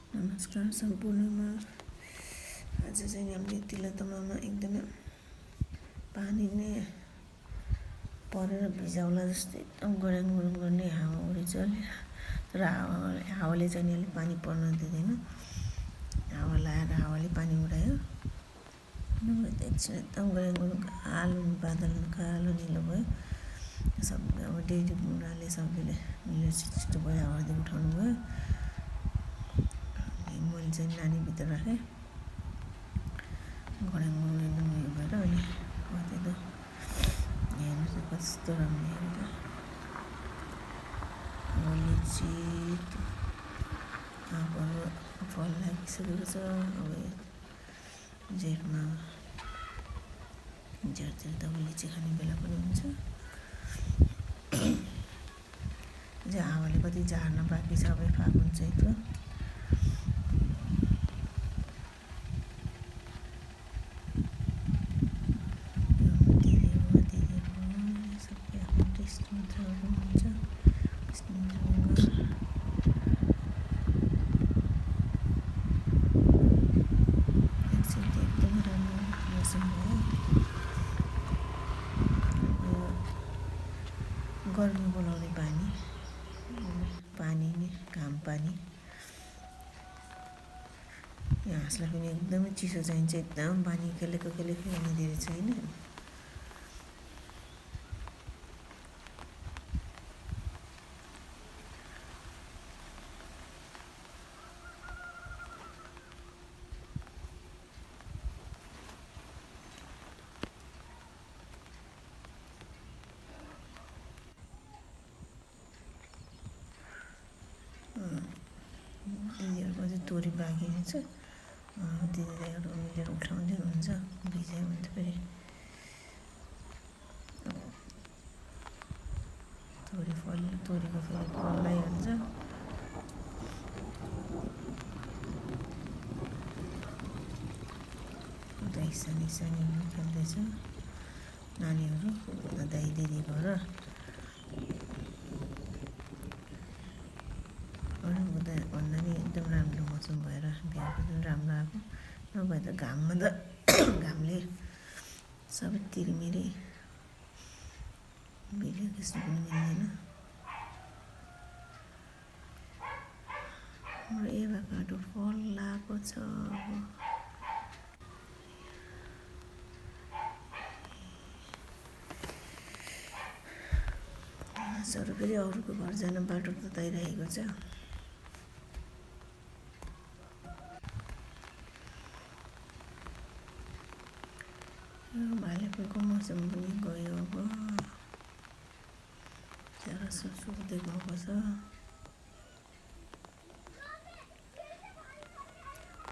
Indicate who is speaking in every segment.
Speaker 1: नमस्कार सम्पूर्णमा। आज चाहिँ हामीले तिलोत्तमामा एकदमै पानी नै परेर भिजाउला जस्तै एकदम गराङ गुरुङ गर्ने हावाहुरी चल्यो। तर हावाले चाहिँ अलिक पानी पर्न दिँदैन। हावा लाएर हावाले पानी उडायो। नभए त एकछिन एकदम गराङ गुरुङ कालो बादल कालो निलो भयो। सब अब डेरी बुढाले सबैले मिलेर छिटो भयो हावाले उठाउनु भयो। मैले चाहिँ नानी भित्र राखेँ गराङ गुरुङ एकदम उयो भएर। अनि कति त हेर्नुहोस् न कस्तो राम्रो हेरेर लिची आँपहरू फल लागिसकेको छ। अब जेठतिर त अब लिची खाने बेला पनि हुन्छ। हावाले कति झार्न बाँकी छ अब फागुन चैत्र। गर्मी बोलाउने पानी नै घाम पानी। यहाँ हाँसलाई पनि एकदमै चिसो चाहिन्छ। एकदम पानी खेलेको खाने धेरै छैन। दिदीहरूको चाहिँ तोरी बाँकी छ। दिदीहरू मिलेर उठाउँदै हुन्छ। भिजायो भने त फेरि तोरीको फेरि फल लगाइहाल्छ। दाइ सानी खेल्दैछ नानीहरू दाइ दिदी भएर। भन्दा नि एकदम राम्रो मौसम भएर बिहाको पनि राम्रो आएको। नभए त घाममा त घामले सबै तिरमिरी भिडियो खिच्नु पनि मिल्दैन। हाम्रो एभाकाडो फल लगाएको छ। हाँसहरू फेरि अरूको घर जान बाटो तताइरहेको छ। भालेफुलको मौसम पनि गयो। अब चरा सुक्दै गएको छ।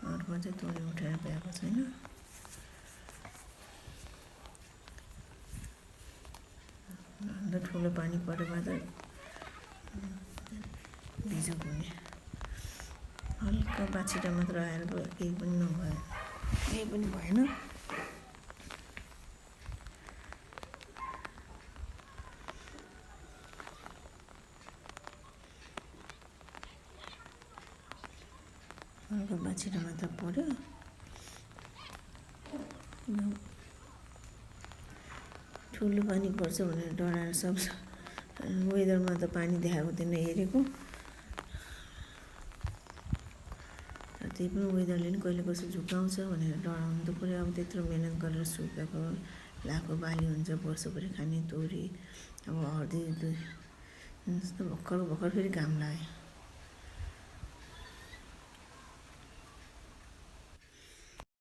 Speaker 1: अर्को चाहिँ तोरी उठाएर भ्याएको छैन। अन्त ठुलो पानी परेमा त भिजो हुने। हल्का बाछिटा मात्र आएर केही पनि नभयो, केही पनि भएन। हल्का बाछिटा मात्र पऱ्यो। ठुलो पानी पर्छ भनेर डराएर सब वेदरमा त पानी देखाएको थिएन हेरेको। त्यही पनि वेदरले नि कहिले कसो झुकाउँछ भनेर डराउनु त पऱ्यो। अब त्यत्रो मिहिनेत गरेर सुकाएको लाएको बाली हुन्छ वर्षभरि खाने तोरी। अब हर्दी जस्तो भर्खर फेरि घाम लाग्यो।